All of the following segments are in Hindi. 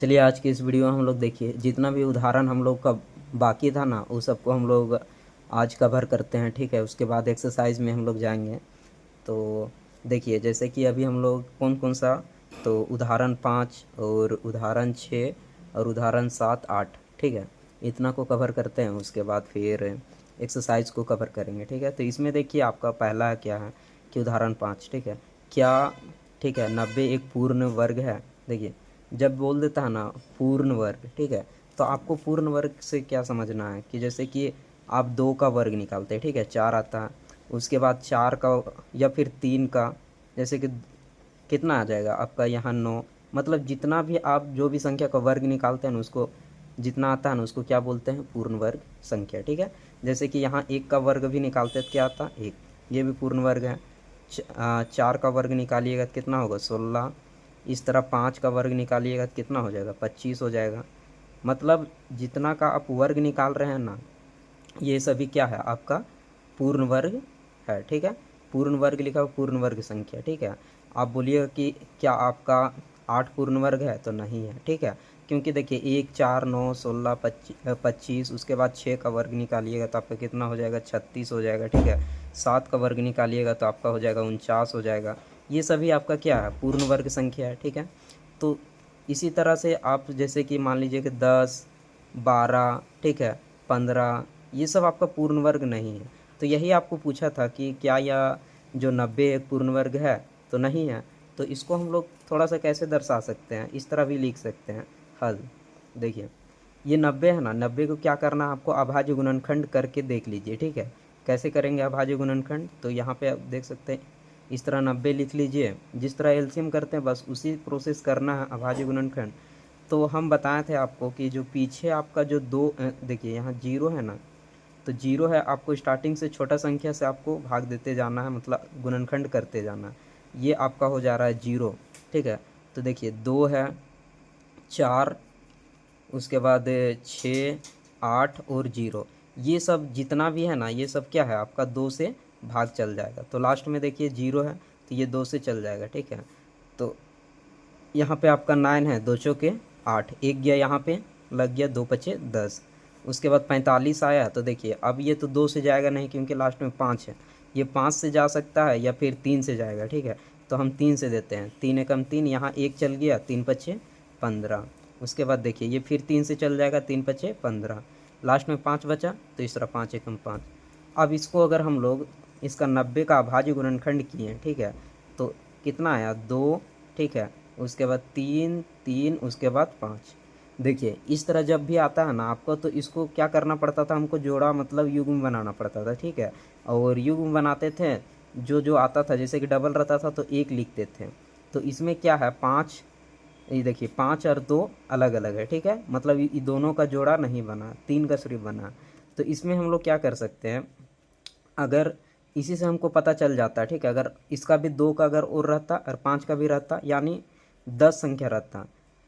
चलिए आज की इस वीडियो में हम लोग देखिए जितना भी उदाहरण हम लोग का बाकी था ना वो सबको हम लोग आज कवर करते हैं। ठीक है, उसके बाद एक्सरसाइज में हम लोग जाएंगे। तो देखिए जैसे कि अभी हम लोग कौन कौन सा, तो उदाहरण 5 और उदाहरण 6 और उदाहरण 7 8, ठीक है, इतना को कवर करते हैं। उसके बाद फिर एक्सरसाइज को कवर करेंगे। ठीक है, तो इसमें देखिए आपका पहला क्या है कि उदाहरण 5, ठीक है, क्या, ठीक है, 90 एक पूर्ण वर्ग है। देखिए जब बोल देता है ना पूर्ण वर्ग, ठीक है, तो आपको पूर्ण वर्ग से क्या समझना है कि जैसे कि आप 2 का वर्ग निकालते हैं, ठीक है, 4 आता है। उसके बाद 4 का या फिर 3 का, जैसे कि कितना आ जाएगा आपका यहाँ 9। मतलब जितना भी आप जो भी संख्या का वर्ग निकालते हैं ना उसको, जितना आता है ना उसको क्या बोलते हैं, पूर्ण वर्ग संख्या। ठीक है, जैसे कि यहाँ 1 का वर्ग भी निकालते हैं तो क्या आता है 1, ये भी पूर्ण वर्ग है। 4 का वर्ग निकालिएगा तो कितना होगा 16। इस तरह 5 का वर्ग निकालिएगा तो कितना हो जाएगा 25 हो जाएगा। मतलब जितना का आप वर्ग निकाल रहे हैं ना, ये सभी क्या है आपका पूर्ण वर्ग है। ठीक है, पूर्ण वर्ग लिखा हुआ पूर्ण वर्ग संख्या। ठीक है, आप बोलिएगा कि क्या आपका 8 पूर्ण वर्ग है, तो नहीं है। ठीक है, क्योंकि देखिए 1 4 9 16 25, उसके बाद 6 का वर्ग निकालिएगा तो आपका कितना हो जाएगा 36 हो जाएगा। ठीक है, 7 का वर्ग निकालिएगा तो आपका हो जाएगा 49 हो जाएगा। ये सभी आपका क्या है पूर्ण वर्ग संख्या है। ठीक है, तो इसी तरह से आप जैसे कि मान लीजिए कि 10 12, ठीक है, 15, ये सब आपका पूर्ण वर्ग नहीं है। तो यही आपको पूछा था कि क्या यह जो 90 एक पूर्ण वर्ग है, तो नहीं है। तो इसको हम लोग थोड़ा सा कैसे दर्शा सकते हैं, इस तरह भी लिख सकते हैं हल। देखिए ये 90 है ना, 90 को क्या करना है आपको अभाज्य गुणनखंड करके देख लीजिए। ठीक है, कैसे करेंगे अभाज्य गुणनखंड, तो यहाँ पे आप देख सकते हैं इस तरह 90 लिख लीजिए। जिस तरह एलसीएम करते हैं बस उसी प्रोसेस करना है अभाज्य गुणनखंड। तो हम बताए थे आपको कि जो पीछे आपका जो दो देखिए यहाँ जीरो है ना, तो जीरो है, आपको स्टार्टिंग से छोटा संख्या से आपको भाग देते जाना है, मतलब गुणनखंड करते जाना है। ये आपका हो जा रहा है जीरो। ठीक है, तो देखिए 2 है, 4, उसके बाद 6 8 और जीरो, ये सब जितना भी है ना ये सब क्या है आपका 2 से भाग चल जाएगा। तो लास्ट में देखिए जीरो है तो ये 2 से चल जाएगा। ठीक है, तो यहाँ पे आपका 9 है, 2 चौके 8, एक गया यहाँ पे, लग गया 2 पचे 10। उसके बाद 45 आया, तो देखिए अब ये तो 2 से जाएगा नहीं क्योंकि लास्ट में 5 है। ये 5 से जा सकता है या फिर 3 से जाएगा। ठीक है, तो हम 3 से देते हैं, 3 एकम 3, यहाँ एक चल गया, 3 पचे 15। उसके बाद देखिए ये फिर 3 से चल जाएगा, 3 पचे 15, लास्ट में 5 बचा, तो इस तरह 5 एकम 5। अब इसको अगर हम लोग इसका 90 का अभाज्य गुणनखंड किए, ठीक है, तो कितना आया 2। ठीक है, उसके बाद 3 3, उसके बाद 5। देखिए इस तरह जब भी आता है ना आपको, तो इसको क्या करना पड़ता था हमको, जोड़ा मतलब युग्म बनाना पड़ता था। ठीक है, और युग्म बनाते थे, जो जो आता था जैसे कि डबल रहता था तो 1 लिखते थे। तो इसमें क्या है 5, ये देखिए 5 और 2 अलग अलग है। ठीक है, मतलब ये दोनों का जोड़ा नहीं बना, 3 का सिर्फ बना। तो इसमें हम लोग क्या कर सकते हैं, अगर इसी से हमको पता चल जाता है। ठीक है, अगर इसका भी 2 का अगर और रहता और 5 का भी रहता, यानी 10 संख्या रहता,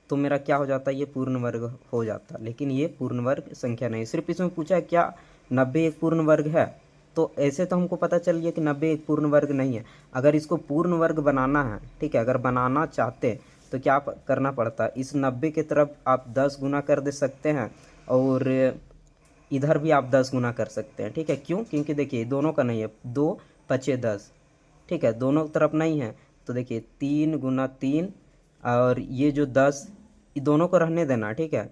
तो मेरा क्या हो जाता, ये पूर्ण वर्ग हो जाता। लेकिन ये पूर्ण वर्ग संख्या नहीं, सिर्फ इसमें पूछा है क्या 90 एक पूर्ण वर्ग है। तो ऐसे तो हमको पता चल गया कि 90 एक पूर्ण वर्ग नहीं है। अगर इसको पूर्ण वर्ग बनाना है, ठीक है, अगर बनाना चाहते तो क्या करना पड़ता, इस 90 की तरफ आप 10 गुना कर दे सकते हैं, और इधर भी आप 10 गुना कर सकते हैं। ठीक है, क्यों, क्योंकि देखिए दोनों का नहीं है, 2 पचे 10। ठीक है, दोनों तरफ नहीं है, तो देखिए 3 गुना 3, और ये जो 10, ये दोनों को रहने देना। ठीक है,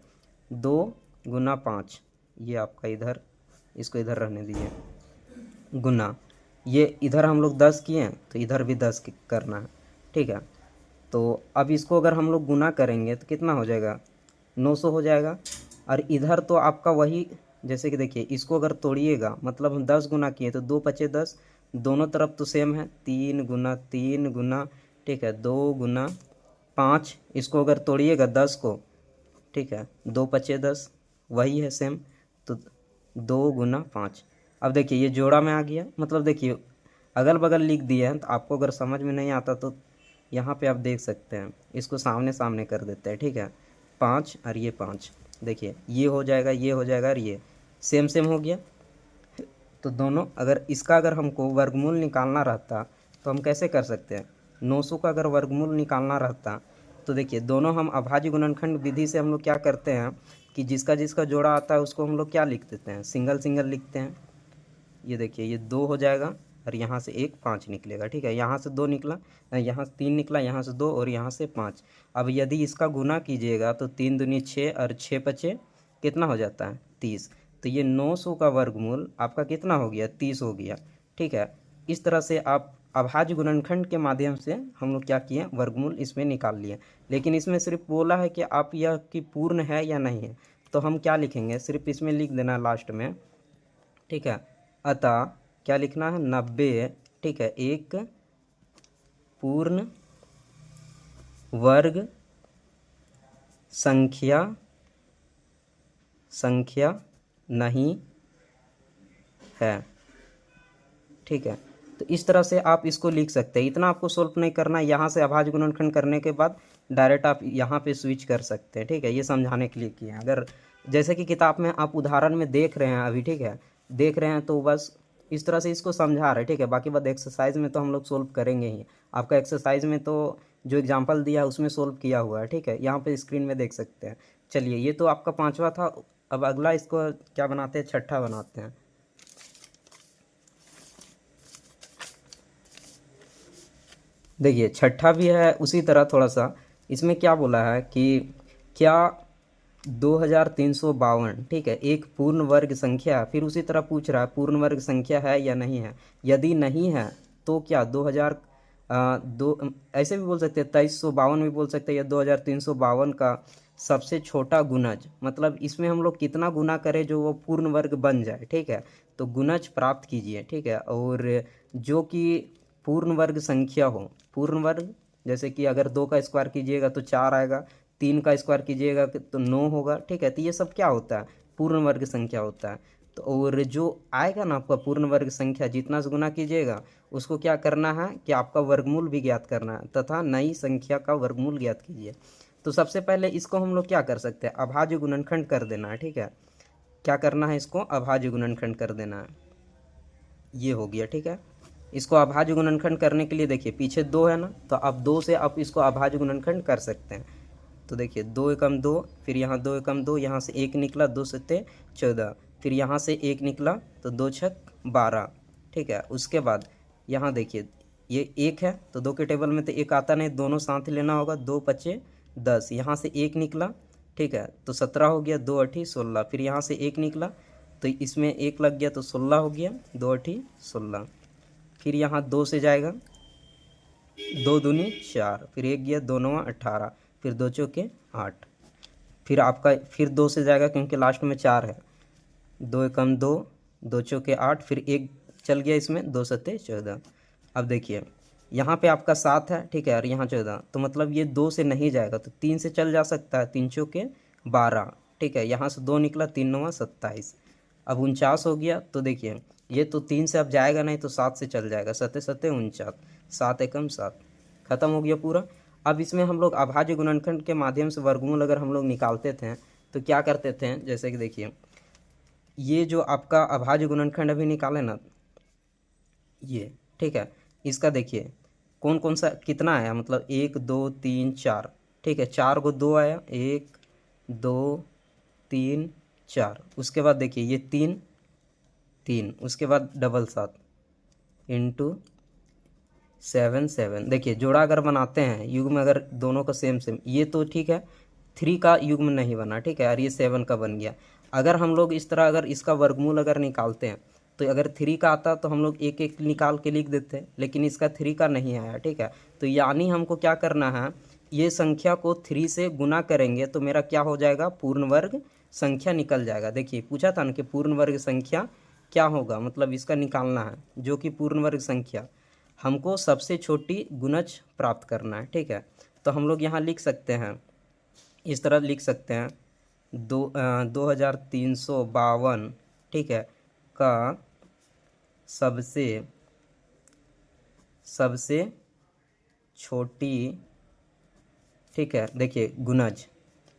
2 गुना 5, ये आपका इधर, इसको इधर रहने दीजिए, गुना, ये इधर हम लोग 10 किए हैं तो इधर भी 10 करना है। ठीक है, तो अब इसको अगर हम लोग गुना करेंगे तो कितना हो जाएगा 900 हो जाएगा। और इधर तो आपका वही, जैसे कि देखिए इसको अगर तोड़िएगा, मतलब हम 10 गुना किए तो 2 पचे 10, दोनों तरफ तो सेम है, 3 गुना 3 गुना, ठीक है, 2 गुना 5, इसको अगर तोड़िएगा 10 को, ठीक है, 2 पचे 10, वही है सेम। तो 2 गुना 5, अब देखिए ये जोड़ा में आ गया। मतलब देखिए अगल बगल लिख दिए हैं, तो आपको अगर समझ में नहीं आता तो यहाँ पे आप देख सकते हैं, इसको सामने सामने कर देते हैं। ठीक है, 5 और ये 5, देखिए ये हो जाएगा, ये हो जाएगा, और ये सेम सेम हो गया। तो दोनों, अगर इसका अगर हमको वर्गमूल निकालना रहता तो हम कैसे कर सकते हैं, 900 का अगर वर्गमूल निकालना रहता तो देखिए दोनों हम अभाज्य गुणनखंड विधि से हम लोग क्या करते हैं कि जिसका जिसका जोड़ा आता है उसको हम लोग क्या लिख देते हैं, सिंगल सिंगल लिखते हैं। ये देखिए ये 2 हो जाएगा और यहाँ से एक 5 निकलेगा, ठीक है। यहाँ से 2 निकला, यहाँ से 3 निकला, यहाँ से 2 और यहाँ से 5। अब यदि इसका गुना कीजिएगा तो 3 दूनी 6 और 6 पचे कितना हो जाता है 30। तो ये 900 का वर्गमूल आपका कितना हो गया 30 हो गया, ठीक है। इस तरह से आप अभाज्य गुणनखंड के माध्यम से हम लोग क्या किए वर्गमूल इसमें निकाल लिए। लेकिन इसमें सिर्फ बोला है कि आप यह कि पूर्ण है या नहीं है, तो हम क्या लिखेंगे सिर्फ इसमें लिख देना लास्ट में, ठीक है। अतः क्या लिखना है 90, ठीक है, एक पूर्ण वर्ग संख्या नहीं है, ठीक है। तो इस तरह से आप इसको लिख सकते हैं। इतना आपको सोल्व नहीं करना है, यहाँ से अभाज्य गुणनखंड करने के बाद डायरेक्ट आप यहाँ पे स्विच कर सकते हैं, ठीक है। ये समझाने के लिए किया। अगर जैसे कि किताब में आप उदाहरण में देख रहे हैं अभी, ठीक है, देख रहे हैं तो बस इस तरह से इसको समझा रहे हैं, ठीक है। बाकी बात एक्सरसाइज में तो हम लोग सोल्व करेंगे ही। आपका एक्सरसाइज में तो जो एग्जाम्पल दिया है उसमें सोल्व किया हुआ है, ठीक है, यहाँ पे स्क्रीन में देख सकते हैं। चलिए ये तो आपका 5वां था। अब अगला इसको क्या बनाते हैं, छठा बनाते हैं। देखिए छठा भी है उसी तरह थोड़ा सा। इसमें क्या बोला है कि क्या 2352, ठीक है, एक पूर्ण वर्ग संख्या, फिर उसी तरह पूछ रहा है पूर्ण वर्ग संख्या है या नहीं है। यदि नहीं है तो क्या 2002 ऐसे भी बोल सकते हैं, 2352 भी बोल सकते हैं, या 2352 का सबसे छोटा गुणज, मतलब इसमें हम लोग कितना गुना करें जो वो पूर्ण वर्ग बन जाए, ठीक है। तो गुणज प्राप्त कीजिए, ठीक है। और जो कि पूर्ण वर्ग संख्या हो, पूर्ण वर्ग जैसे कि अगर 2 का स्क्वायर कीजिएगा तो 4 आएगा, 3 का स्क्वायर कीजिएगा तो 9 होगा, ठीक है। तो ये सब क्या होता है पूर्ण वर्ग संख्या होता है। तो और जो आएगा ना आपका पूर्ण वर्ग संख्या, जितना से गुना कीजिएगा उसको क्या करना है कि आपका वर्गमूल भी ज्ञात करना है तथा नई संख्या का वर्गमूल ज्ञात कीजिए। तो सबसे पहले इसको हम लोग क्या कर सकते हैं, अभाज्य गुणनखंड कर देना है, ठीक है। क्या करना है, इसको अभाज्य गुणनखंड कर देना है। ये हो गया, ठीक है। इसको अभाज्य गुणनखंड करने के लिए देखिए पीछे 2 है ना, तो आप 2 से आप इसको अभाज्य गुणनखंड कर सकते हैं। तो देखिए 2 एकम 2, फिर यहाँ 2 एकम 2, यहाँ से 1 निकला, 2 सत्ते 14, फिर यहाँ से 1 निकला तो 2 छक 12, ठीक है। उसके बाद यहाँ देखिए ये 1 है तो 2 के टेबल में तो 1 आता नहीं, दोनों साथ लेना होगा, 2 पचे 10, यहाँ से 1 निकला, ठीक है, तो 17 हो गया, 2 अठी 16, फिर यहाँ से 1 निकला तो इसमें 1 लग गया तो 16 हो गया, 2 अठी 16, फिर यहाँ 2 से जाएगा, 2 दूनी 4, फिर 1 गया, 2 नवा 18, फिर 2 चौके 8, फिर आपका फिर 2 से जाएगा क्योंकि लास्ट में 4 है, 2 एकम 2, 2 चौके 8, फिर 1 चल गया इसमें, 2 सत्ते 14। अब देखिए यहाँ पे आपका 7 है, ठीक है, और यहाँ 14, तो मतलब ये 2 से नहीं जाएगा तो 3 से चल जा सकता है, 3 चौके 12, ठीक है, यहाँ से 2 निकला, 3 नवा 27, अब 49 हो गया। तो देखिए ये तो 3 से अब जाएगा नहीं तो 7 से चल जाएगा, सत्ते सत्ते 49, 7 एकम 7, खत्म हो गया पूरा। अब इसमें हम लोग अभाज्य गुणनखंड के माध्यम से वर्गमूल अगर हम लोग निकालते थे तो क्या करते थे, जैसे कि देखिए ये जो आपका अभाज्य गुणनखंड अभी निकाले ना ये, ठीक है, इसका देखिए कौन कौन सा कितना आया, मतलब 1 2 3 4, ठीक है, 4 को 2 आया, 1 2 3 4, उसके बाद देखिए ये 3 3, उसके बाद डबल 7 इंटू 7 7, देखिए जोड़ा अगर बनाते हैं युग्म अगर दोनों का सेम सेम, ये तो ठीक है 3 का युग्म नहीं बना, ठीक है, और ये 7 का बन गया। अगर हम लोग इस तरह अगर इसका वर्गमूल अगर निकालते हैं तो अगर 3 का आता तो हम लोग एक एक निकाल के लिख देते हैं, लेकिन इसका 3 का नहीं आया, ठीक है। तो यानी हमको क्या करना है, ये संख्या को 3 से गुना करेंगे तो मेरा क्या हो जाएगा पूर्ण वर्ग संख्या निकल जाएगा। देखिए पूछा था ना कि पूर्ण वर्ग संख्या क्या होगा, मतलब इसका निकालना है जो कि पूर्ण वर्ग संख्या, हमको सबसे छोटी गुणज प्राप्त करना है, ठीक है। तो हम लोग यहाँ लिख सकते हैं, इस तरह लिख सकते हैं 2352, ठीक है, का सबसे सबसे छोटी, ठीक है, देखिए गुणज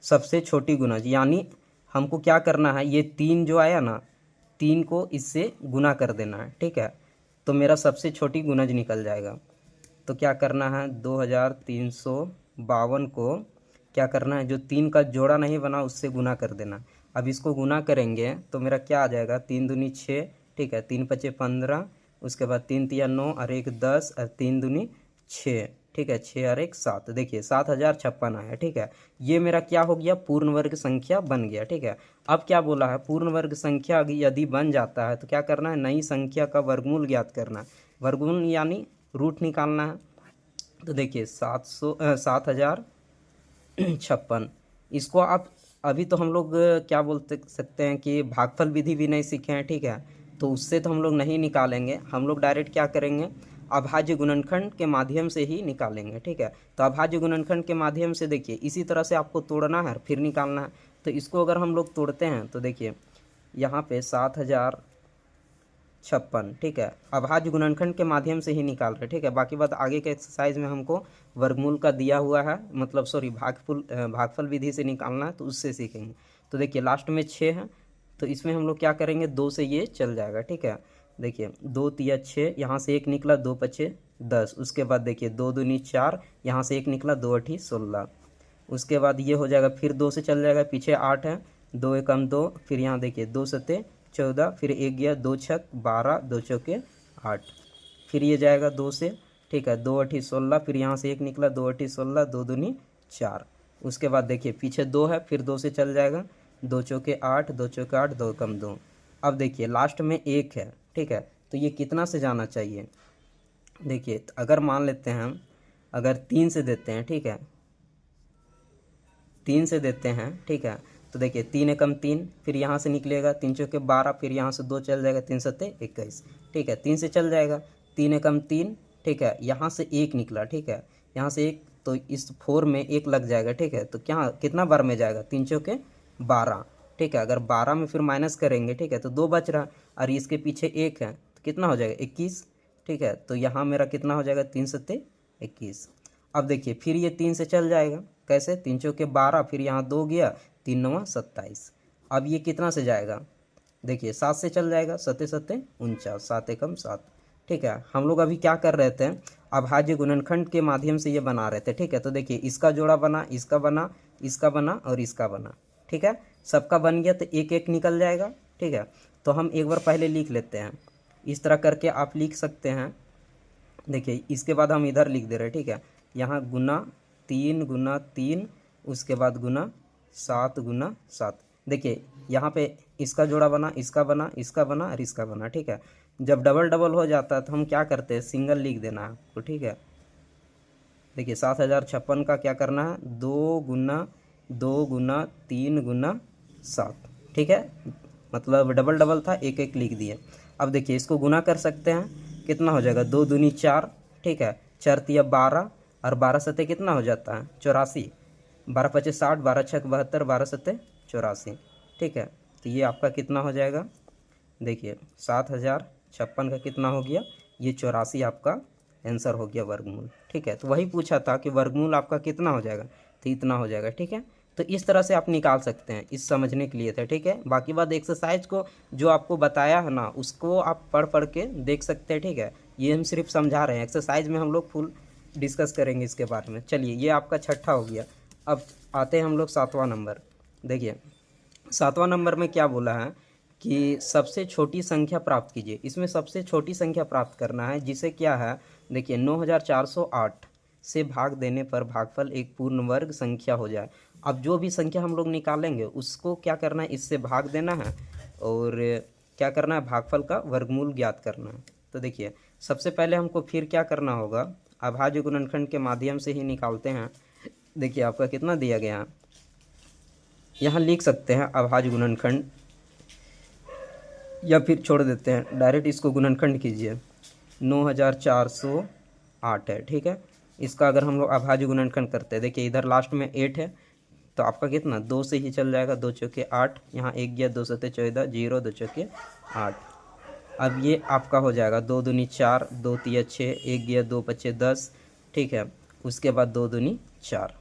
सबसे छोटी गुणज, यानी हमको क्या करना है, ये 3 जो आया ना 3 को इससे गुना कर देना है, ठीक है। तो मेरा सबसे छोटी गुणज निकल जाएगा। तो क्या करना है 2352 52 को क्या करना है, जो 3 का जोड़ा नहीं बना उससे गुना कर देना। अब इसको गुना करेंगे तो मेरा क्या आ जाएगा, 3 दूनी 6, ठीक है, 3 पचे 15, उसके बाद 3 तिया 9 और 1 10 और 3 दूनी 6, ठीक है, 6 और 1 7। देखिए 7056 आया, ठीक है। ये मेरा क्या हो गया, पूर्ण वर्ग संख्या बन गया, ठीक है। अब क्या बोला है, पूर्ण वर्ग संख्या यदि बन जाता है तो क्या करना है, नई संख्या का वर्गमूल ज्ञात करना है। वर्गमूल यानी रूट निकालना है। तो देखिए 7056, इसको आप अभी तो हम लोग क्या बोलते सकते हैं कि भागफल विधि भी नहीं सीखे हैं, ठीक है, तो उससे तो हम लोग नहीं निकालेंगे। हम लोग डायरेक्ट क्या करेंगे, अभाज्य गुणनखंड के माध्यम से ही निकालेंगे, ठीक है। तो अभाज्य गुणनखंड के माध्यम से देखिए इसी तरह से आपको तोड़ना है फिर निकालना है। तो इसको अगर हम लोग तोड़ते हैं तो देखिए यहाँ पे 7056, ठीक है, अभाज्य गुणनखंड के माध्यम से ही निकाल रहे, ठीक है। बाकी बात आगे के एक्सरसाइज में हमको वर्गमूल का दिया हुआ है, मतलब सॉरी भागफल विधि से निकालना है तो उससे सीखेंगे। तो देखिए लास्ट में 6 है, तो इसमें हम लोग क्या करेंगे, 2 से ये चल जाएगा, ठीक है। देखिए 2 तिया 6, यहाँ से 1 निकला, 2 पचे 10, उसके बाद देखिए 2 दूनी 4, यहाँ से 1 निकला, 2 अठी 16, उसके बाद ये हो जाएगा, फिर 2 से चल जाएगा, पीछे 8 है, 2 एकम 2, फिर यहाँ देखिए 2 सते 14, फिर 1 गया, 2 छक 12, 2 चौके 8, फिर ये जाएगा 2 से, ठीक है, 2 अठी 16, फिर यहाँ से 1 निकला, 2 अठी 16, 2 दूनी 4, उसके बाद देखिए पीछे 2 है, फिर 2 से चल जाएगा, 2 चौके 8, 2 चौके 8, 2 कम 2। अब देखिए लास्ट में 1 है, ठीक है, तो ये कितना से जाना चाहिए। देखिए तो अगर मान लेते हैं हम, अगर 3 से देते हैं, ठीक है, 3 से देते हैं, ठीक है, तो देखिए 3 एकम 3, फिर यहाँ से निकलेगा 3 चौके 12, फिर यहाँ से 2 चल जाएगा, 3 सत्ते 21, ठीक है, 3 से चल जाएगा, 3 एकम 3, ठीक है, यहाँ से 1 निकला, ठीक है, यहाँ से 1, तो इस 4 में 1 लग जाएगा, ठीक है, तो क्या कितना बार में जाएगा, 3 चौके 12, ठीक है। अगर 12 में फिर माइनस करेंगे, ठीक है, तो 2 बच रहा, और इसके पीछे 1 है तो कितना हो जाएगा, 21, ठीक है। तो यहाँ मेरा कितना हो जाएगा, 3 सत्ते 21। अब देखिए फिर ये 3 से चल जाएगा, कैसे, 3 चौके 12, फिर यहाँ 2 गया, 3 नवा 27। अब ये कितना से जाएगा, देखिए 7 से चल जाएगा, 7 सत्ते 49, 7 एकम 7, ठीक है। हम लोग अभी क्या कर रहे थे, अभाज्य गुणनखंड के माध्यम से ये बना रहे थे, ठीक है। तो देखिए इसका जोड़ा बना, इसका बना, इसका बना और इसका बना, ठीक है, सबका बन गया, तो 1 1 निकल जाएगा, ठीक है। तो हम एक बार पहले लिख लेते हैं, इस तरह करके आप लिख सकते हैं। देखिए इसके बाद हम इधर लिख दे रहे हैं, ठीक है, यहाँ गुना 3, उसके बाद गुना 7 देखिए यहाँ पे इसका जोड़ा बना, इसका बना, इसका बना और इसका बना, ठीक है। जब डबल डबल हो जाता है तो हम क्या करते हैं, सिंगल लिख देना है आपको, ठीक है। देखिए 7056 का क्या करना है, 2 गुना 3 गुना 7, ठीक है, मतलब डबल डबल था, 1 1 लिख दिए। अब देखिए इसको गुना कर सकते हैं, कितना हो जाएगा, 2 दूनी 4, ठीक है, 4 तिया 12, और 12 सत्ते कितना हो जाता है, 84, 12 पचे 60, 12 छक 72, 12 सत्ते 84, ठीक है। तो ये आपका कितना हो जाएगा, देखिए 7056 का कितना हो गया, ये 84 आपका आंसर हो गया वर्गमूल, ठीक है। तो वही पूछा था कि वर्गमूल आपका कितना हो जाएगा, तो इतना हो जाएगा, ठीक है। तो इस तरह से आप निकाल सकते हैं, इस समझने के लिए था, ठीक है। बाकी बात एक्सरसाइज को जो आपको बताया है ना, उसको आप पढ़ पढ़ के देख सकते हैं, ठीक है। ये हम सिर्फ समझा रहे हैं, एक्सरसाइज में हम लोग फुल डिस्कस करेंगे इसके बारे में। चलिए ये आपका 6ठा हो गया। अब आते हैं हम लोग 7वां नंबर। देखिए 7वां नंबर में क्या बोला है कि सबसे छोटी संख्या प्राप्त कीजिए। इसमें सबसे छोटी संख्या प्राप्त करना है, जिसे क्या है, देखिए 9408 से भाग देने पर भागफल एक पूर्ण वर्ग संख्या हो जाए। अब जो भी संख्या हम लोग निकालेंगे उसको क्या करना है, इससे भाग देना है, और क्या करना है, भागफल का वर्गमूल ज्ञात करना है। तो देखिए सबसे पहले हमको फिर क्या करना होगा, अभाज्य गुणनखंड के माध्यम से ही निकालते हैं। देखिए आपका कितना दिया गया है, यहाँ लिख सकते हैं अभाज्य गुणनखंड, या फिर छोड़ देते हैं डायरेक्ट इसको गुणनखंड कीजिए। 9408 है, ठीक है। इसका अगर हम लोग अभाज्य गुणनखंड करते हैं, देखिए इधर लास्ट में 8 है, तो आपका कितना 2 से ही चल जाएगा, 2 चौके 8, यहाँ 1 गया, 2 सत्ते 14, 0, 2 चौके 8। अब ये आपका हो जाएगा 2 दूनी 4, 2 तिया 6, 1 गया, 2 पचे 10, ठीक है। उसके बाद 2 दूनी 4,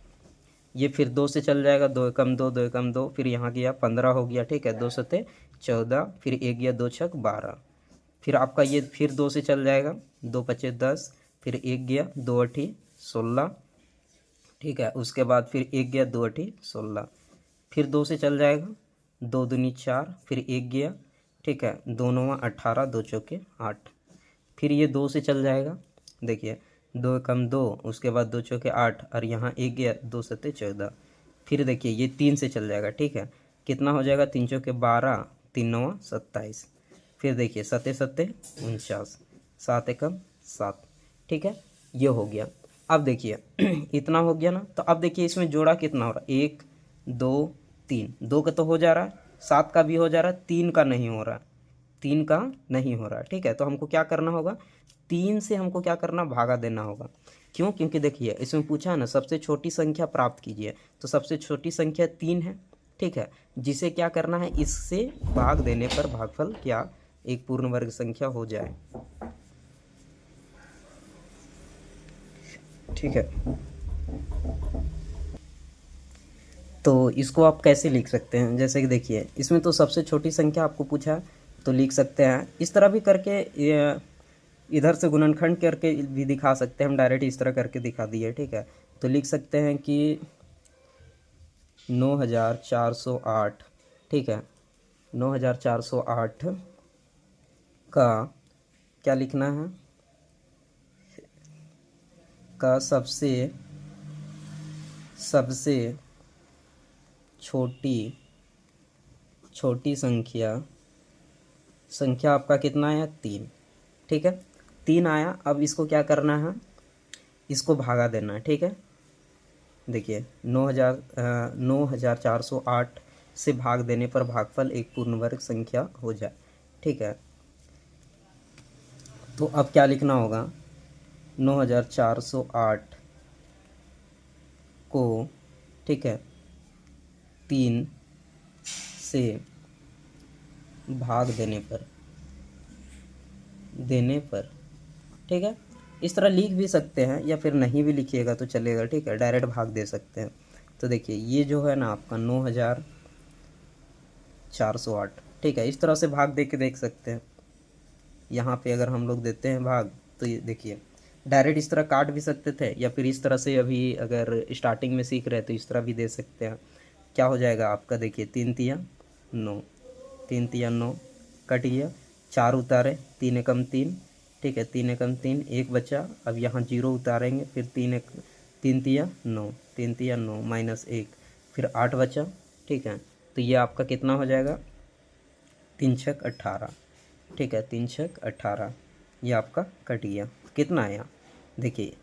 ये फिर 2 से चल जाएगा, 2 एकम 2, 2 एकम 2, फिर यहाँ गया 15 हो गया, ठीक है, 2 सत्ते 14, फिर 1 गया, 2 छक 12, फिर आपका ये फिर 2 से चल जाएगा, 2 पचे 10, फिर 1 गया, 2 अठी 16, ठीक है। उसके बाद फिर एक गया, दो अठी 16, फिर 2 से चल जाएगा, 2 दूनी 4, फिर एक गया, ठीक है, 2 नौवा 18, 2 चौके 8, फिर ये 2 से चल जाएगा, देखिए 2 कम 2, उसके बाद 2 चौके 8 और यहाँ एक गया, 2 सत्ते 14, फिर देखिए ये 3 से चल जाएगा, ठीक है, कितना हो जाएगा, 3 चौके 12, 3 नौवा 27, फिर देखिए सत्ते सत्ते 49, 7 एकम 7, ठीक है, ये हो गया। अब देखिए इतना हो गया ना, तो अब देखिए इसमें जोड़ा कितना हो रहा है, 1 2 3, 2 का तो हो जा रहा है, 7 का भी हो जा रहा है, 3 का नहीं हो रहा है, 3 का नहीं हो रहा है, ठीक है। तो हमको क्या करना होगा, 3 से हमको क्या करना, भागा देना होगा। क्यों? क्योंकि देखिए इसमें पूछा है ना सबसे छोटी संख्या प्राप्त कीजिए, तो सबसे छोटी संख्या 3 है, ठीक है, जिसे क्या करना है, इससे भाग देने पर भागफल क्या एक पूर्ण वर्ग संख्या हो जाए, ठीक है। तो इसको आप कैसे लिख सकते हैं, जैसे कि देखिए इसमें तो सबसे छोटी संख्या आपको पूछा है, तो लिख सकते हैं इस तरह भी करके, इधर से गुणनखंड करके भी दिखा सकते हैं, हम डायरेक्ट इस तरह करके दिखा दिए, ठीक है। तो लिख सकते हैं कि 9408, ठीक है, 9408 का क्या लिखना है, का सबसे सबसे छोटी छोटी संख्या आपका कितना आया, 3, ठीक है, 3 आया। अब इसको क्या करना है, इसको भागा देना है, ठीक है। देखिए 9408 से भाग देने पर भागफल एक पूर्ण वर्ग संख्या हो जाए, ठीक है। तो अब क्या लिखना होगा, 9408 को, ठीक है, 3 से भाग देने पर, ठीक है, इस तरह लिख भी सकते हैं या फिर नहीं भी लिखिएगा तो चलेगा, ठीक है, डायरेक्ट भाग दे सकते हैं। तो देखिए ये जो है ना आपका 9408, ठीक है, इस तरह से भाग दे के देख सकते हैं। यहाँ पे अगर हम लोग देते हैं भाग, तो ये देखिए डायरेक्ट इस तरह काट भी सकते थे, या फिर इस तरह से अभी अगर स्टार्टिंग में सीख रहे हैं तो इस तरह भी दे सकते हैं। क्या हो जाएगा आपका, देखिए 3 तिया 9, 3 तिया 9, कट गया, 4 उतारे, 3 एकम 3, ठीक है, 3 एकम 3, एक बचा, अब यहाँ 0 उतारेंगे, फिर 3 तिया 9, 3 तिया 9 माइनस 1, फिर 8 बचा, ठीक है। तो ये आपका कितना हो जाएगा, 3 छक 18, ठीक है, 3 छक 18, ये आपका कट गया, कितना आया, देखिए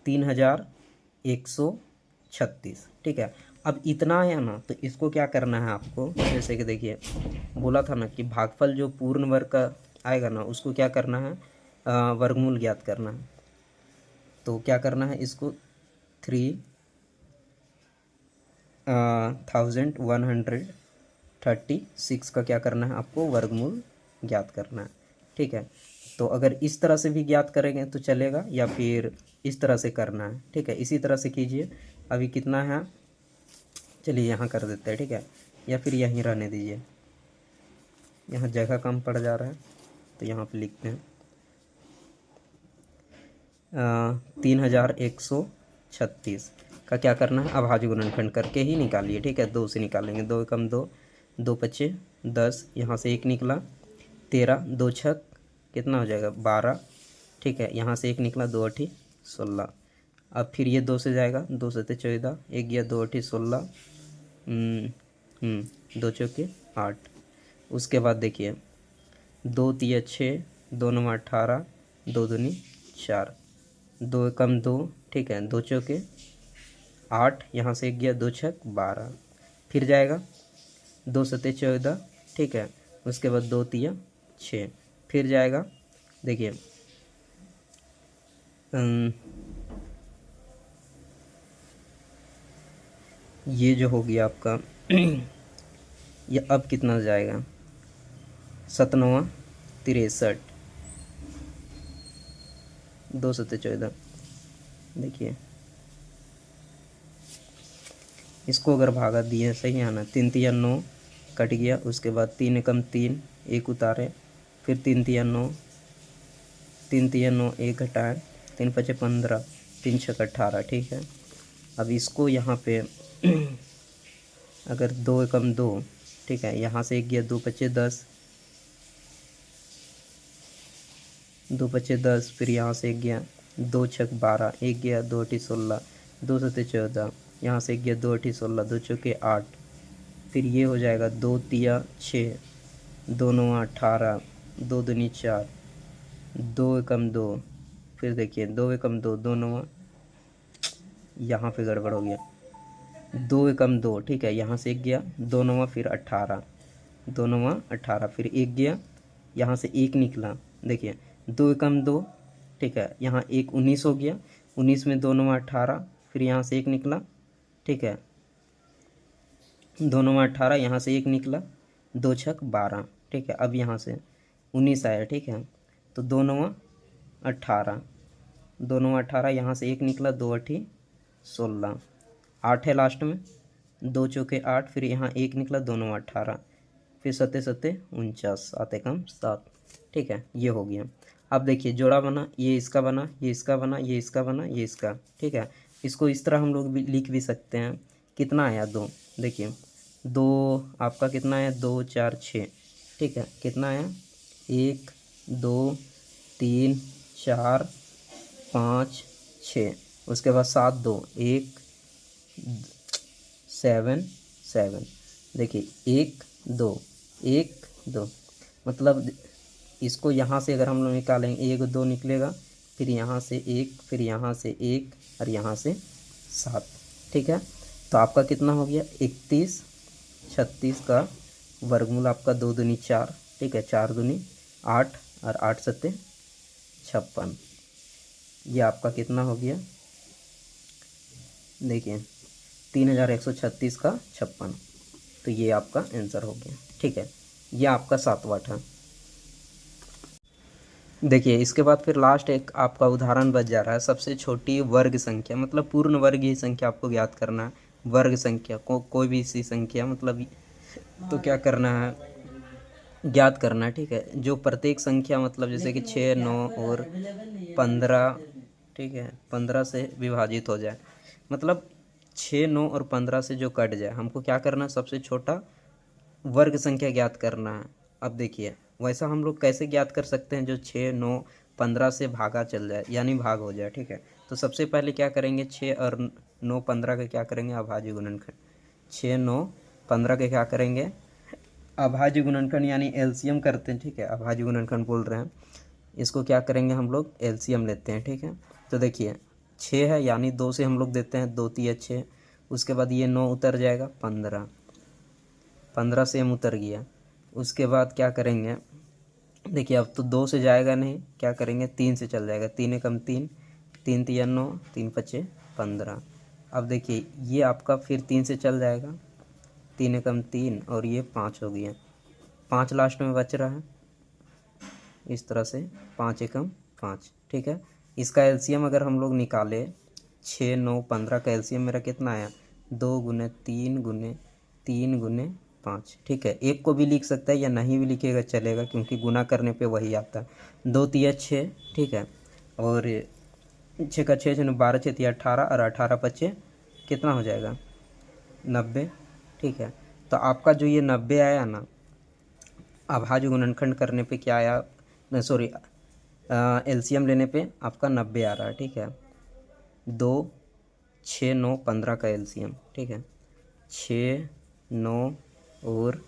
3136, ठीक है। अब इतना आया ना, तो इसको क्या करना है आपको, जैसे कि देखिए बोला था ना कि भागफल जो पूर्ण वर्ग का आएगा ना, उसको क्या करना है, वर्गमूल ज्ञात करना है। तो क्या करना है, इसको 3136 का क्या करना है, आपको वर्गमूल ज्ञात करना है, ठीक है। तो अगर इस तरह से भी ज्ञात करेंगे तो चलेगा, या फिर इस तरह से करना है, ठीक है, इसी तरह से कीजिए। अभी कितना है, चलिए यहाँ कर देते हैं, ठीक है, या फिर यहीं रहने दीजिए, यहाँ जगह कम पड़ जा रहा है, तो यहाँ पे लिखते हैं 3136 का क्या करना है, अभाज्य गुणनखंड करके ही निकालिए, ठीक है, 2 से निकालेंगे, 2 एकम 2, 2 पच्चे 10, यहाँ से 1 निकला 13, 2 छक कितना हो जाएगा 12, ठीक है, यहाँ से 1 निकला, 2 अठी 16, अब फिर ये 2 से जाएगा, 2 सत्ते 14, 1 गया, 2 अठी 16, 2 चौके 8, उसके बाद देखिए 2 तिया 6, 2 नौ 18, 2 दूनी 4, 2 एकम 2, ठीक है, 2 चौके 8, यहाँ से 1 गया, 2 छक 12, फिर जाएगा 2 सत्ते 14, ठीक है, उसके बाद 2 तिया 6, फिर जाएगा, देखिए ये जो हो गया आपका ये अब कितना जाएगा, 7 63, 2 सत्ते 14, देखिए इसको अगर भागा दिए सही है ना, 3 तिया 9 कट गया, उसके बाद 3 एकम 3, 1 उतारे, फिर 3 तिया 9, 3 तिया 9, 1 घटाएँ, 3 पचे 15, 3 छक 18, ठीक है। अब इसको यहाँ पे अगर 2 एकम 2, ठीक है, यहाँ से 1 गया, 2 पचे 10, 2 पचे 10, फिर यहाँ से 1 गया, 2 छक 12, 1 गया, 2 अठी 16, 2 सते 14, यहाँ से 1 गया, 2 अठी 16, 2 चौके 8, फिर ये हो जाएगा 2 तिया 6, 2 नौ 18, 2 दूनी 4, 2 एकम 2, फिर देखिए 2 एकम 2, 2 नौ, यहाँ पे गड़बड़ हो गया, 2 एकम 2, ठीक है, यहाँ से 1 गया, 2 नौ फिर 18, 2 नौ 18, फिर 1 गया, यहाँ से 1 निकला, देखिए 2 एकम 2, ठीक है, यहाँ 1 19 हो गया, 19 में 2 नौ 18, फिर यहाँ से 1 निकला, ठीक है, 2 नौ 18, यहाँ से 1 निकला, 2 छक 12, ठीक है, अब यहाँ से 19 आया, ठीक है, तो 2 नौ 18, 2 नौ 18, यहाँ से 1 निकला, 2 अठी 16, 8 है लास्ट में, 2 चौके 8, फिर यहाँ 1 निकला, 2 नौ 18, फिर सत्ते सत्ते 49, 7 एकम 7, ठीक है, ये हो गया। अब देखिए जोड़ा बना, ये इसका बना, ये इसका बना, ये इसका बना, ये इसका, ठीक है, इसको इस तरह हम लोग भी लिख भी सकते हैं। कितना आया 2, देखिए 2 आपका कितना आया, 2 4 6, ठीक है, कितना आया 1 2 3 4 5 6, उसके बाद 7 2 1 7 7, देखिए 1 2 1 2, मतलब इसको यहाँ से अगर हम लोग निकालेंगे 1 2 निकलेगा, फिर यहाँ से 1, फिर यहाँ से 1 और यहाँ से 7, ठीक है, तो आपका कितना हो गया 31 36 का वर्गमूल आपका 2 दूनी 4, ठीक है, 4 दूनी 8 और 8 सत्ते 56, ये आपका कितना हो गया, देखिए 3136 का 56, तो ये आपका आंसर हो गया, ठीक है, ये आपका 7वां था। देखिए इसके बाद फिर लास्ट एक आपका उदाहरण बच जा रहा है, सबसे छोटी वर्ग संख्या, मतलब पूर्ण वर्गीय संख्या आपको ज्ञात करना है। वर्ग संख्या कोई भी सी संख्या, मतलब तो क्या करना है, ज्ञात करना है, ठीक है, जो प्रत्येक संख्या मतलब जैसे कि 6 9 और 15, ठीक है, 15 से विभाजित हो जाए, मतलब 6 9 और 15 से जो कट जाए, हमको क्या करना है, सबसे छोटा वर्ग संख्या ज्ञात करना है। अब देखिए वैसा हम लोग कैसे ज्ञात कर सकते हैं, जो 6 9 15 से भागा चल जाए, यानी भाग हो जाए, ठीक है, तो सबसे पहले क्या करेंगे, 6 और 9 15 का क्या करेंगे, अभाज्य गुणनखंड, 6 9 15 के क्या करेंगे, अभाज्य गुणनखंड यानी एलसीएम करते हैं, ठीक है, अभाज्य गुणनखंड बोल रहे हैं, इसको क्या करेंगे हम लोग एलसीएम लेते हैं, ठीक है, तो देखिए 6 है यानी 2 से हम लोग देते हैं, 2 तिया 6, उसके बाद ये 9 उतर जाएगा, 15 15 से हम उतर गया, उसके बाद क्या करेंगे, देखिए अब तो 2 से जाएगा नहीं, क्या करेंगे 3 से चल जाएगा, 3 एकम 3, 3 तिया 9, 3 पचे 15, अब देखिए ये आपका फिर 3 से चल जाएगा, 3 एकम 3 और ये 5 हो गया, 5 लास्ट में बच रहा है, इस तरह से 5 एकम 5, ठीक है, इसका एलसीएम अगर हम लोग निकाले 6 9 15 का एलसीएम मेरा कितना आया, 2 गुने 3 गुने 3 गुने 5, ठीक है, एक को भी लिख सकता है या नहीं भी लिखेगा चलेगा, क्योंकि गुना करने पे वही आता है, 2 तिया 6, ठीक है, और 6 का 6 6 12 6 तिया 18 और 18 पचे कितना हो जाएगा 90, ठीक है, तो आपका जो ये 90 आया ना, अभाज्य गुणनखंड करने पे क्या आया, सॉरी एलसीएम लेने पे आपका 90 आ रहा है, ठीक है, 2 6 9 15 का एलसीएम, ठीक है, 6 9 और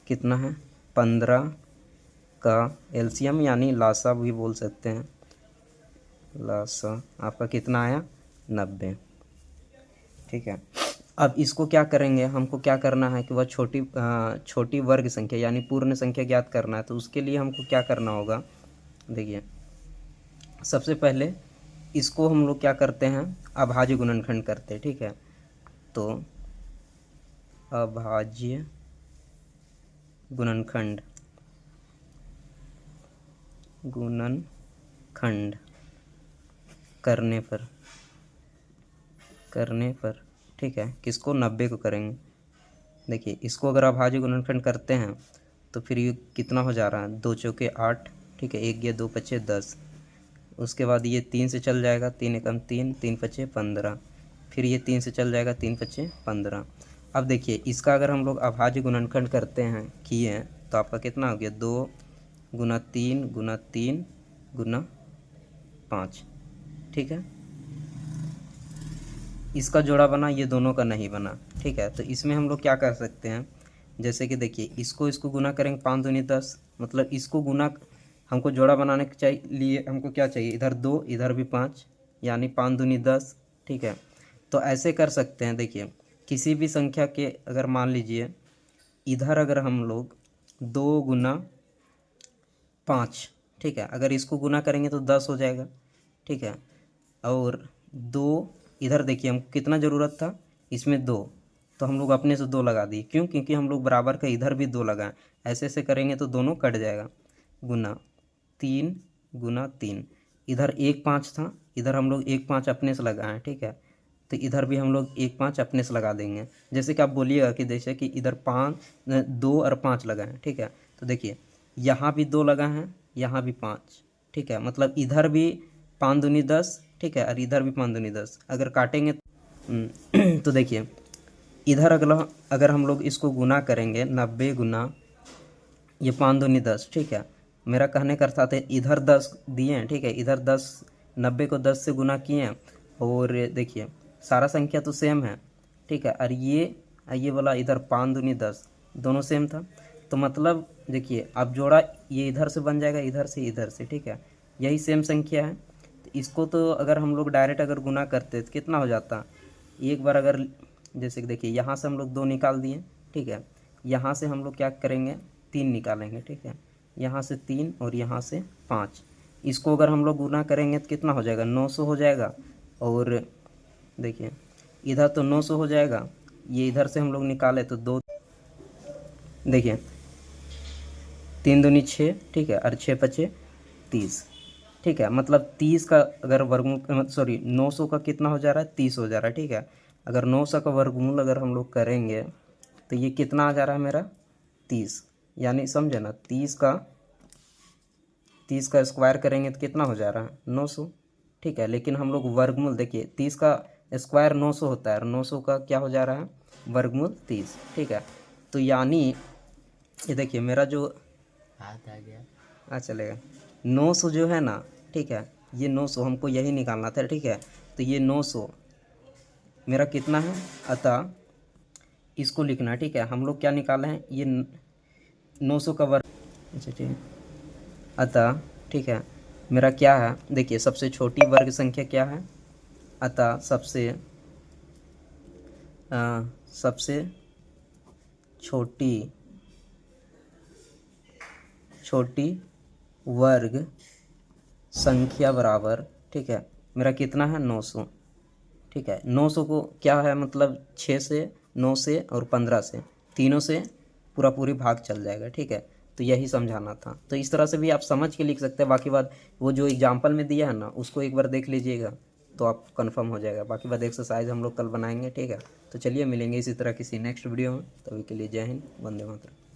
कितना है 15 का एलसीएम यानी लासा भी बोल सकते हैं, लासा आपका कितना आया 90, ठीक है, अब इसको क्या करेंगे, हमको क्या करना है कि वह छोटी वर्ग संख्या यानी पूर्ण संख्या ज्ञात करना है, तो उसके लिए हमको क्या करना होगा, देखिए सबसे पहले इसको हम लोग क्या करते हैं, अभाज्य गुणनखंड करते हैं, ठीक है, तो अभाज्य गुणनखंड करने पर ठीक है, किसको 90 को करेंगे, देखिए इसको अगर अभाज्य गुणनखंड करते हैं तो फिर ये कितना हो जा रहा है, 2 चौके 8, ठीक है, 1 गया 2 पचे 10, उसके बाद ये 3 से चल जाएगा, 3 एकम 3, 3 पचे 15, फिर ये 3 से चल जाएगा, 3 पचे 15। अब देखिए इसका अगर हम लोग अभाज्य गुणनखंड करते हैं किए हैं तो आपका कितना हो गया, 2 गुना 3 गुना 3 गुना 5, ठीक है। इसका जोड़ा बना, ये दोनों का नहीं बना, ठीक है। तो इसमें हम लोग क्या कर सकते हैं, जैसे कि देखिए इसको गुना करेंगे 5 दूनी 10, मतलब इसको गुना हमको जोड़ा बनाने के लिए हमको क्या चाहिए, इधर 2 इधर भी 5, यानी 5 दूनी 10, ठीक है। तो ऐसे कर सकते हैं, देखिए किसी भी संख्या के अगर मान लीजिए इधर अगर हम लोग 2 गुना 5, ठीक है, अगर इसको गुना करेंगे तो 10 हो जाएगा, ठीक है। और 2 इधर देखिए हमको कितना ज़रूरत था, इसमें 2, तो हम लोग अपने से 2 लगा दिए, क्यों, क्योंकि हम लोग बराबर का इधर भी 2 लगाएं, ऐसे ऐसे करेंगे तो दोनों कट जाएगा। गुना 3 गुना 3, इधर 1 5 था, इधर हम लोग 1 5 अपने से लगाएं, ठीक है। तो इधर भी हम लोग 1 5 अपने से लगा देंगे, जैसे कि आप बोलिएगा कि जैसे कि इधर 2 और 5 लगाएं, ठीक है। तो देखिए यहाँ भी 2 लगा हैं, यहाँ भी 5, ठीक है, मतलब इधर भी 5 दूनी 10, ठीक है, और इधर भी 5 दूनी 10, अगर काटेंगे तो देखिए इधर अगर हम लोग इसको गुना करेंगे 90 गुना ये 5 दूनी 10, ठीक है। मेरा कहने का अर्थ है इधर 10 दिए हैं, ठीक है, इधर 10, 90 को 10 से गुना किए हैं, और देखिए सारा संख्या तो सेम है, ठीक है। और ये वाला इधर 5 दूनी 10, दोनों सेम था, तो मतलब देखिए अब जोड़ा ये इधर से बन जाएगा, इधर से, ठीक है, यही सेम संख्या है। तो इसको तो अगर हम लोग डायरेक्ट अगर गुना करते तो कितना हो जाता, एक बार अगर जैसे कि देखिए यहाँ से हम लोग 2 निकाल दिए, ठीक है, यहाँ से हम लोग क्या करेंगे 3 निकालेंगे, ठीक है, यहाँ से 3 और यहाँ से 5, इसको अगर हम लोग गुना करेंगे तो कितना हो जाएगा, 900 हो जाएगा। और देखिए इधर तो 900 हो जाएगा, ये इधर से हम लोग निकाले तो 2, देखिए 3 दूनी 6, ठीक है, और 6 पचे 30, ठीक है, मतलब 30 का अगर वर्गमूल, सॉरी 900 का कितना हो जा रहा है, 30 हो जा रहा है, ठीक है। अगर 900 का वर्गमूल अगर हम लोग करेंगे तो ये कितना आ जा रहा है मेरा 30, यानी समझे ना 30 का स्क्वायर करेंगे तो कितना हो जा रहा है 900, ठीक है। लेकिन हम लोग वर्गमूल देखिए 30 का स्क्वायर 900 होता है और 900 का क्या हो जा रहा है वर्गमूल 30, ठीक है। तो यानी ये देखिए मेरा जो हाथ आ गया चलेगा 900 जो है ना, ठीक है, ये 900 हमको यही निकालना था, ठीक है। तो ये 900 मेरा कितना है, अतः इसको लिखना, ठीक है, हम लोग क्या निकाले हैं, ये 900 का वर्ग, अच्छा ठीक है, अतः ठीक है मेरा क्या है, देखिए सबसे छोटी वर्ग संख्या क्या है, अतः सबसे छोटी वर्ग संख्या बराबर, ठीक है, मेरा कितना है 900, ठीक है। 900 को क्या है मतलब 6 से 9 से और 15 से, तीनों से पूरी भाग चल जाएगा, ठीक है। तो यही समझाना था, तो इस तरह से भी आप समझ के लिख सकते हैं। बाकी बात वो जो एग्जाम्पल में दिया है ना उसको एक बार देख लीजिएगा तो आप कंफर्म हो जाएगा। बाकी बात एक्सरसाइज हम लोग कल बनाएंगे, ठीक है। तो चलिए मिलेंगे इसी तरह किसी नेक्स्ट वीडियो में, तभी के लिए जय हिंद, वंदे मातरम।